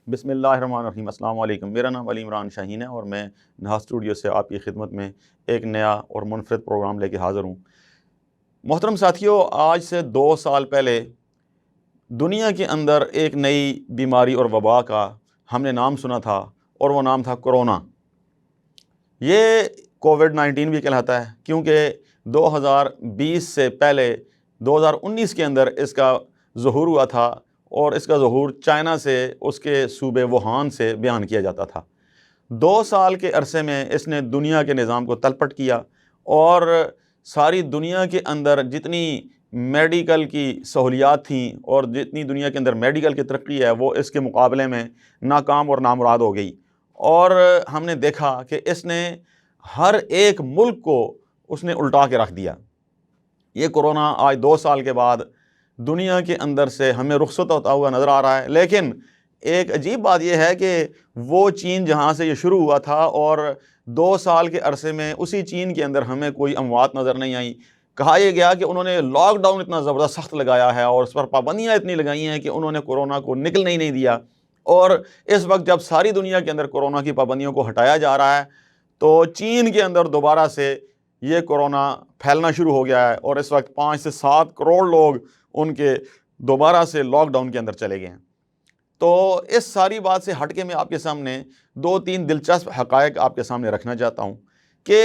بسم اللہ الرحمن الرحیم۔ السلام علیکم۔ میرا نام علی عمران شاہین ہے اور میں نہا اسٹوڈیو سے آپ کی خدمت میں ایک نیا اور منفرد پروگرام لے کے حاضر ہوں۔ محترم ساتھیوں، آج سے 2 سال پہلے دنیا کے اندر ایک نئی بیماری اور وبا کا ہم نے نام سنا تھا اور وہ نام تھا کرونا۔ یہ کووڈ-19 بھی کہلاتا ہے کیونکہ 2020 سے پہلے 2019 کے اندر اس کا ظہور ہوا تھا اور اس کا ظہور چائنا سے، اس کے صوبے ووہان سے بیان کیا جاتا تھا۔ 2 سال کے عرصے میں اس نے دنیا کے نظام کو تلپٹ کیا اور ساری دنیا کے اندر جتنی میڈیکل کی سہولیات تھیں اور جتنی دنیا کے اندر میڈیکل کی ترقی ہے وہ اس کے مقابلے میں ناکام اور نامراد ہو گئی، اور ہم نے دیکھا کہ اس نے ہر ایک ملک کو اس نے الٹا کے رکھ دیا۔ یہ کرونا آج 2 سال کے بعد دنیا کے اندر سے ہمیں رخصت ہوتا ہوا نظر آ رہا ہے، لیکن ایک عجیب بات یہ ہے کہ وہ چین جہاں سے یہ شروع ہوا تھا اور 2 سال کے عرصے میں اسی چین کے اندر ہمیں کوئی اموات نظر نہیں آئیں۔ کہا یہ گیا کہ انہوں نے لاک ڈاؤن اتنا زبردست سخت لگایا ہے اور اس پر پابندیاں اتنی لگائی ہیں کہ انہوں نے کورونا کو نکلنے ہی نہیں دیا، اور اس وقت جب ساری دنیا کے اندر کورونا کی پابندیوں کو ہٹایا جا رہا ہے تو چین کے اندر دوبارہ سے یہ کورونا پھیلنا شروع ہو گیا ہے اور اس وقت 5 سے 7 کروڑ لوگ ان کے دوبارہ سے لاک ڈاؤن کے اندر چلے گئے ہیں۔ تو اس ساری بات سے ہٹ کے میں آپ کے سامنے 2-3 دلچسپ حقائق آپ کے سامنے رکھنا چاہتا ہوں کہ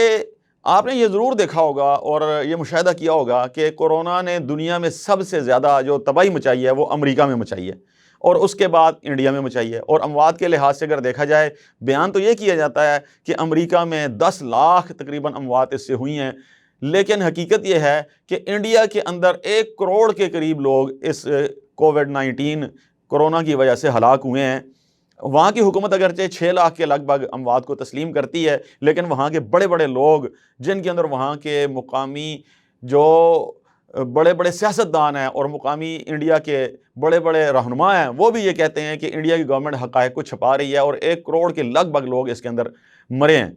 آپ نے یہ ضرور دیکھا ہوگا اور یہ مشاہدہ کیا ہوگا کہ کورونا نے دنیا میں سب سے زیادہ جو تباہی مچائی ہے وہ امریکہ میں مچائی ہے اور اس کے بعد انڈیا میں مچائی ہے، اور اموات کے لحاظ سے اگر دیکھا جائے بیان تو یہ کیا جاتا ہے کہ امریکہ میں 10 لاکھ تقریباً اموات اس سے ہوئی ہیں، لیکن حقیقت یہ ہے کہ انڈیا کے اندر 1 کروڑ کے قریب لوگ اس کووڈ-19 کرونا کی وجہ سے ہلاک ہوئے ہیں۔ وہاں کی حکومت اگرچہ 6 لاکھ کے لگ بھگ اموات کو تسلیم کرتی ہے، لیکن وہاں کے بڑے بڑے لوگ جن کے اندر وہاں کے مقامی جو بڑے بڑے سیاستدان ہیں اور مقامی انڈیا کے بڑے بڑے رہنما ہیں وہ بھی یہ کہتے ہیں کہ انڈیا کی گورنمنٹ حقائق کو چھپا رہی ہے اور 1 کروڑ کے لگ بھگ لوگ اس کے اندر مرے ہیں۔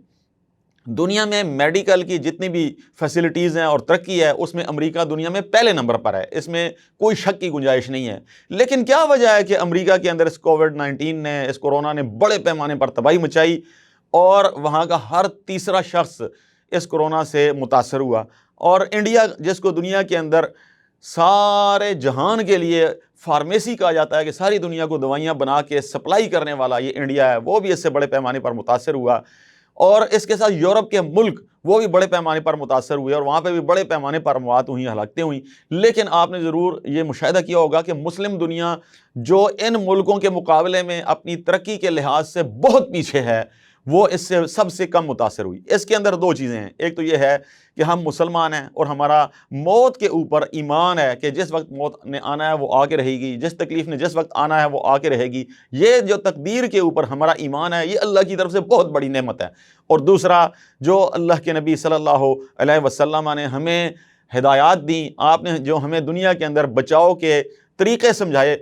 دنیا میں میڈیکل کی جتنی بھی فیسلٹیز ہیں اور ترقی ہے اس میں امریکہ دنیا میں پہلے نمبر پر ہے، اس میں کوئی شک کی گنجائش نہیں ہے۔ لیکن کیا وجہ ہے کہ امریکہ کے اندر اس کووڈ-19 نے، اس کورونا نے بڑے پیمانے پر تباہی مچائی اور وہاں کا ہر تیسرا شخص اس کورونا سے متاثر ہوا، اور انڈیا جس کو دنیا کے اندر سارے جہان کے لیے فارمیسی کہا جاتا ہے کہ ساری دنیا کو دوائیاں بنا کے سپلائی کرنے والا یہ انڈیا ہے، وہ بھی اس سے بڑے پیمانے پر متاثر ہوا، اور اس کے ساتھ یورپ کے ملک وہ بھی بڑے پیمانے پر متاثر ہوئے اور وہاں پہ بھی بڑے پیمانے پر اموات ہوئیں، ہلاکتیں ہوئیں۔ لیکن آپ نے ضرور یہ مشاہدہ کیا ہوگا کہ مسلم دنیا جو ان ملکوں کے مقابلے میں اپنی ترقی کے لحاظ سے بہت پیچھے ہے، وہ اس سے سب سے کم متاثر ہوئی۔ اس کے اندر 2 چیزیں ہیں، ایک تو یہ ہے کہ ہم مسلمان ہیں اور ہمارا موت کے اوپر ایمان ہے کہ جس وقت موت نے آنا ہے وہ آ کے رہے گی، جس تکلیف نے جس وقت آنا ہے وہ آ کے رہے گی۔ یہ جو تقدیر کے اوپر ہمارا ایمان ہے یہ اللہ کی طرف سے بہت بڑی نعمت ہے۔ اور دوسرا، جو اللہ کے نبی صلی اللہ علیہ وسلم نے ہمیں ہدایات دیں، آپ نے جو ہمیں دنیا کے اندر بچاؤ کے طریقے سمجھائے،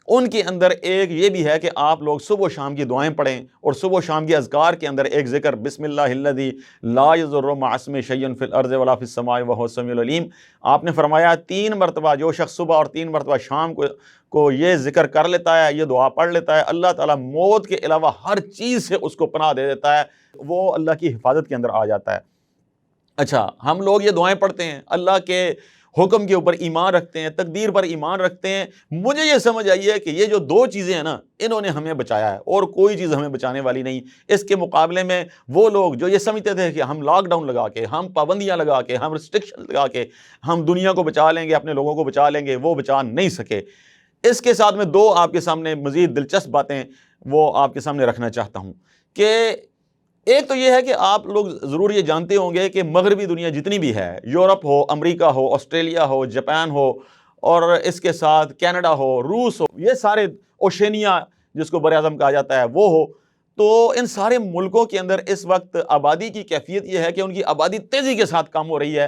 ان کے اندر ایک یہ بھی ہے کہ آپ لوگ صبح و شام کی دعائیں پڑھیں، اور صبح و شام کی اذکار کے اندر ایک ذکر بسم اللہ الذی لا یضر مع اسمہ شیء فی الارض ولا فی السماء وہو السمیع العلیم۔ آپ نے فرمایا 3 مرتبہ جو شخص صبح اور 3 مرتبہ شام کو یہ ذکر کر لیتا ہے، یہ دعا پڑھ لیتا ہے، اللہ تعالیٰ موت کے علاوہ ہر چیز سے اس کو پناہ دے دیتا ہے، وہ اللہ کی حفاظت کے اندر آ جاتا ہے۔ اچھا، ہم لوگ یہ دعائیں پڑھتے ہیں، اللہ کے حکم کے اوپر ایمان رکھتے ہیں، تقدیر پر ایمان رکھتے ہیں۔ مجھے یہ سمجھ آئی ہے کہ یہ جو 2 چیزیں ہیں نا، انہوں نے ہمیں بچایا ہے اور کوئی چیز ہمیں بچانے والی نہیں۔ اس کے مقابلے میں وہ لوگ جو یہ سمجھتے تھے کہ ہم لاک ڈاؤن لگا کے، ہم پابندیاں لگا کے، ہم ریسٹرکشن لگا کے ہم دنیا کو بچا لیں گے، اپنے لوگوں کو بچا لیں گے، وہ بچا نہیں سکے۔ اس کے ساتھ میں 2 آپ کے سامنے مزید دلچسپ باتیں وہ آپ کے سامنے رکھنا چاہتا ہوں کہ ایک تو یہ ہے کہ آپ لوگ ضرور یہ جانتے ہوں گے کہ مغربی دنیا جتنی بھی ہے، یورپ ہو، امریکہ ہو، آسٹریلیا ہو، جاپان ہو، اور اس کے ساتھ کینیڈا ہو، روس ہو، یہ سارے اوشینیا جس کو بر اعظم کہا جاتا ہے وہ ہو، تو ان سارے ملکوں کے اندر اس وقت آبادی کی کیفیت یہ ہے کہ ان کی آبادی تیزی کے ساتھ کم ہو رہی ہے،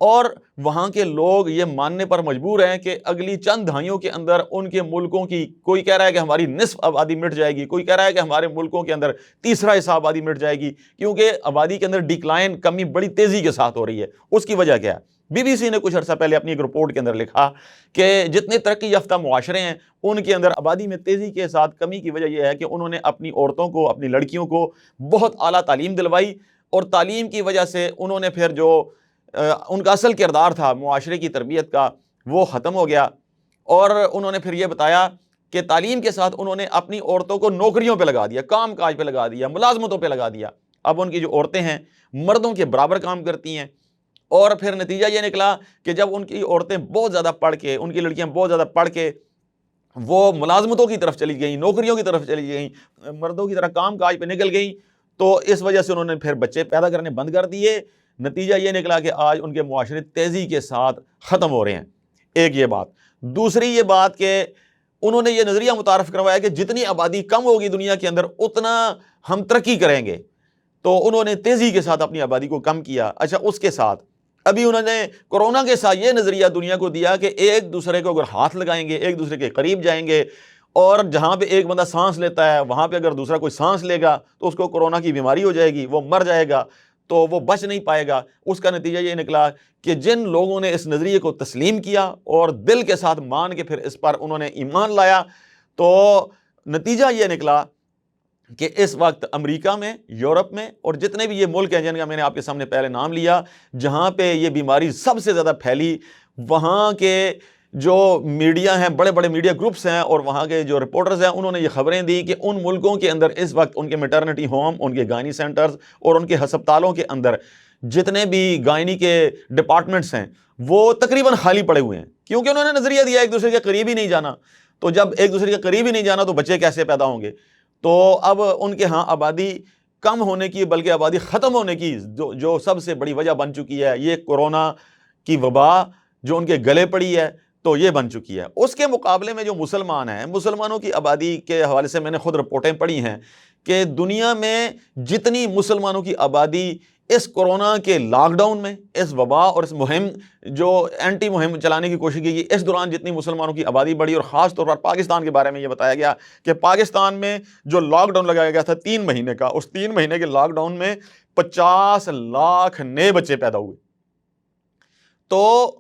اور وہاں کے لوگ یہ ماننے پر مجبور ہیں کہ اگلی چند دہائیوں کے اندر ان کے ملکوں کی، کوئی کہہ رہا ہے کہ ہماری نصف آبادی مٹ جائے گی، کوئی کہہ رہا ہے کہ ہمارے ملکوں کے اندر تیسرا حصہ آبادی مٹ جائے گی، کیونکہ آبادی کے اندر ڈیکلائن، کمی بڑی تیزی کے ساتھ ہو رہی ہے۔ اس کی وجہ کیا ہے؟ BBC نے کچھ عرصہ پہلے اپنی ایک رپورٹ کے اندر لکھا کہ جتنے ترقی یافتہ معاشرے ہیں ان کے اندر آبادی میں تیزی کے ساتھ کمی کی وجہ یہ ہے کہ انہوں نے اپنی عورتوں کو، اپنی لڑکیوں کو بہت اعلیٰ تعلیم دلوائی، اور تعلیم کی وجہ سے انہوں نے پھر جو ان کا اصل کردار تھا معاشرے کی تربیت کا وہ ختم ہو گیا، اور انہوں نے پھر یہ بتایا کہ تعلیم کے ساتھ انہوں نے اپنی عورتوں کو نوکریوں پہ لگا دیا، کام کاج پہ لگا دیا، ملازمتوں پہ لگا دیا۔ اب ان کی جو عورتیں ہیں مردوں کے برابر کام کرتی ہیں، اور پھر نتیجہ یہ نکلا کہ جب ان کی عورتیں بہت زیادہ پڑھ کے، ان کی لڑکیاں بہت زیادہ پڑھ کے وہ ملازمتوں کی طرف چلی گئیں، نوکریوں کی طرف چلی گئیں، مردوں کی طرح کام کاج پہ نکل گئیں، تو اس وجہ سے انہوں نے پھر بچے پیدا کرنے بند کر دیے۔ نتیجہ یہ نکلا کہ آج ان کے معاشرے تیزی کے ساتھ ختم ہو رہے ہیں۔ ایک یہ بات، دوسری یہ بات کہ انہوں نے یہ نظریہ متعارف کروایا کہ جتنی آبادی کم ہوگی دنیا کے اندر اتنا ہم ترقی کریں گے، تو انہوں نے تیزی کے ساتھ اپنی آبادی کو کم کیا۔ اچھا، اس کے ساتھ ابھی انہوں نے کورونا کے ساتھ یہ نظریہ دنیا کو دیا کہ ایک دوسرے کو اگر ہاتھ لگائیں گے، ایک دوسرے کے قریب جائیں گے، اور جہاں پہ ایک بندہ سانس لیتا ہے وہاں پہ اگر دوسرا کوئی سانس لے گا تو اس کو کورونا کی بیماری ہو جائے گی، وہ مر جائے گا، تو وہ بچ نہیں پائے گا۔ اس کا نتیجہ یہ نکلا کہ جن لوگوں نے اس نظریے کو تسلیم کیا اور دل کے ساتھ مان کے پھر اس پر انہوں نے ایمان لایا، تو نتیجہ یہ نکلا کہ اس وقت امریکہ میں، یورپ میں، اور جتنے بھی یہ ملک ہیں جن کا میں نے آپ کے سامنے پہلے نام لیا جہاں پہ یہ بیماری سب سے زیادہ پھیلی، وہاں کے جو میڈیا ہیں، بڑے بڑے میڈیا گروپس ہیں، اور وہاں کے جو رپورٹرز ہیں، انہوں نے یہ خبریں دی کہ ان ملکوں کے اندر اس وقت ان کے میٹرنٹی ہوم، ان کے گائنی سینٹرز اور ان کے ہسپتالوں کے اندر جتنے بھی گائنی کے ڈپارٹمنٹس ہیں وہ تقریباً خالی پڑے ہوئے ہیں، کیونکہ انہوں نے نظریہ دیا ایک دوسرے کے قریب ہی نہیں جانا۔ تو جب ایک دوسرے کے قریب ہی نہیں جانا تو بچے کیسے پیدا ہوں گے؟ تو اب ان کے ہاں آبادی کم ہونے کی بلکہ آبادی ختم ہونے کی جو سب سے بڑی وجہ بن چکی ہے، یہ کورونا کی وبا جو ان کے گلے پڑی ہے، تو یہ بن چکی ہے۔ اس کے مقابلے میں جو مسلمان ہیں، مسلمانوں کی آبادی کے حوالے سے میں نے خود رپورٹیں پڑھی ہیں کہ دنیا میں جتنی مسلمانوں کی آبادی اس کورونا کے لاک ڈاؤن میں، اس وبا اور اس مہم جو اینٹی مہم چلانے کی کوشش کی گئی، اس دوران جتنی مسلمانوں کی آبادی بڑھی، اور خاص طور پر پاکستان کے بارے میں یہ بتایا گیا کہ پاکستان میں جو لاک ڈاؤن لگایا گیا تھا 3 مہینے کا، اس 3 مہینے کے لاک ڈاؤن میں 50 لاکھ نئے بچے پیدا ہوئے۔ تو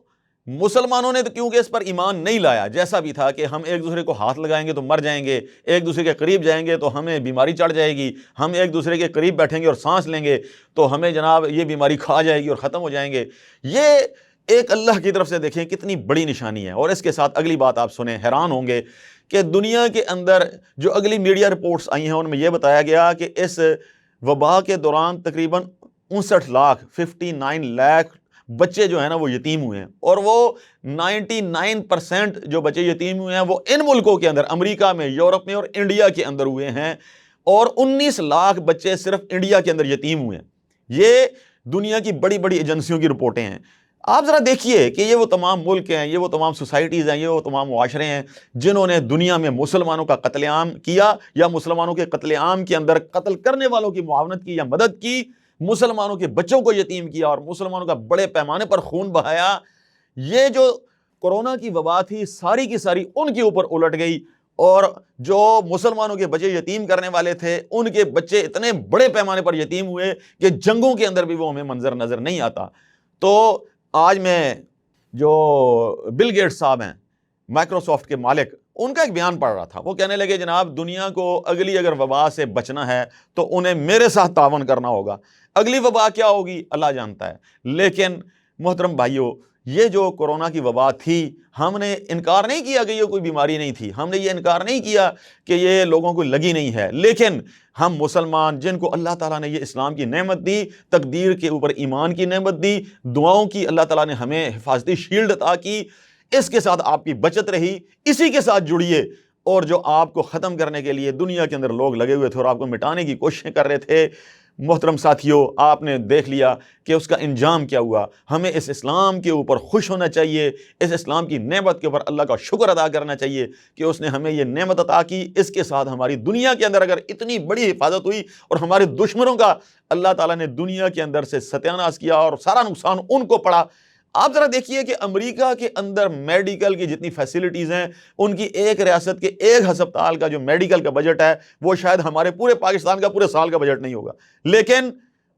مسلمانوں نے تو کیونکہ اس پر ایمان نہیں لایا، جیسا بھی تھا کہ ہم ایک دوسرے کو ہاتھ لگائیں گے تو مر جائیں گے، ایک دوسرے کے قریب جائیں گے تو ہمیں بیماری چڑھ جائے گی، ہم ایک دوسرے کے قریب بیٹھیں گے اور سانس لیں گے تو ہمیں جناب یہ بیماری کھا جائے گی اور ختم ہو جائیں گے۔ یہ ایک اللہ کی طرف سے دیکھیں کتنی بڑی نشانی ہے۔ اور اس کے ساتھ اگلی بات آپ سنیں، حیران ہوں گے کہ دنیا کے اندر جو اگلی میڈیا رپورٹس آئی ہیں ان میں یہ بتایا گیا کہ اس وبا کے دوران تقریباً 59 لاکھ بچے جو ہیں نا وہ یتیم ہوئے ہیں، اور وہ 99% جو بچے یتیم ہوئے ہیں وہ ان ملکوں کے اندر، امریکہ میں، یورپ میں اور انڈیا کے اندر ہوئے ہیں، اور 19 لاکھ بچے صرف انڈیا کے اندر یتیم ہوئے ہیں۔ یہ دنیا کی بڑی بڑی ایجنسیوں کی رپورٹیں ہیں۔ آپ ذرا دیکھیے کہ یہ وہ تمام ملک ہیں، یہ وہ تمام سوسائٹیز ہیں، یہ وہ تمام معاشرے ہیں جنہوں نے دنیا میں مسلمانوں کا قتل عام کیا، یا مسلمانوں کے قتل عام کے اندر قتل کرنے والوں کی معاونت کی یا مدد کی، مسلمانوں کے بچوں کو یتیم کیا اور مسلمانوں کا بڑے پیمانے پر خون بہایا۔ یہ جو کورونا کی وبا تھی ساری کی ساری ان کے اوپر الٹ گئی، اور جو مسلمانوں کے بچے یتیم کرنے والے تھے ان کے بچے اتنے بڑے پیمانے پر یتیم ہوئے کہ جنگوں کے اندر بھی وہ ہمیں منظر نظر نہیں آتا۔ تو آج میں جو بل گیٹس صاحب ہیں، مائکروسافٹ کے مالک، ان کا ایک بیان پڑھ رہا تھا۔ وہ کہنے لگے جناب دنیا کو اگلی اگر وبا سے بچنا ہے تو انہیں میرے ساتھ تعاون کرنا ہوگا۔ اگلی وبا کیا ہوگی اللہ جانتا ہے، لیکن محترم بھائیو، یہ جو کورونا کی وبا تھی، ہم نے انکار نہیں کیا کہ یہ کوئی بیماری نہیں تھی، ہم نے یہ انکار نہیں کیا کہ یہ لوگوں کو لگی نہیں ہے، لیکن ہم مسلمان جن کو اللہ تعالیٰ نے یہ اسلام کی نعمت دی، تقدیر کے اوپر ایمان کی نعمت دی، دعاؤں کی اللہ تعالیٰ نے ہمیں حفاظتی شیلڈ عطا کی، اس کے ساتھ آپ کی بچت رہی، اسی کے ساتھ جڑیے۔ اور جو آپ کو ختم کرنے کے لیے دنیا کے اندر لوگ لگے ہوئے تھے اور آپ کو مٹانے کی کوششیں کر رہے تھے، محترم ساتھیوں، آپ نے دیکھ لیا کہ اس کا انجام کیا ہوا۔ ہمیں اس اسلام کے اوپر خوش ہونا چاہیے، اس اسلام کی نعمت کے اوپر اللہ کا شکر ادا کرنا چاہیے کہ اس نے ہمیں یہ نعمت عطا کی۔ اس کے ساتھ ہماری دنیا کے اندر اگر اتنی بڑی حفاظت ہوئی اور ہمارے دشمنوں کا اللہ تعالیٰ نے دنیا کے اندر سے ستیہ ناش کیا اور سارا نقصان ان کو پڑا۔ آپ ذرا دیکھیے کہ امریکہ کے اندر میڈیکل کی جتنی فیسلٹیز ہیں، ان کی ایک ریاست کے ایک ہسپتال کا جو میڈیکل کا بجٹ ہے وہ شاید ہمارے پورے پاکستان کا پورے سال کا بجٹ نہیں ہوگا، لیکن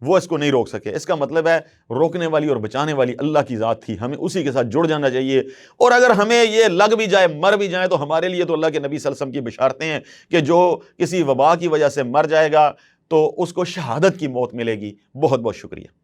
وہ اس کو نہیں روک سکے۔ اس کا مطلب ہے روکنے والی اور بچانے والی اللہ کی ذات تھی، ہمیں اسی کے ساتھ جڑ جانا چاہیے۔ اور اگر ہمیں یہ لگ بھی جائے، مر بھی جائیں، تو ہمارے لیے تو اللہ کے نبی صلی اللہ علیہ وسلم کی بشارتیں ہیں کہ جو کسی وبا کی وجہ سے مر جائے گا تو اس کو شہادت کی موت ملے گی۔ بہت بہت شکریہ۔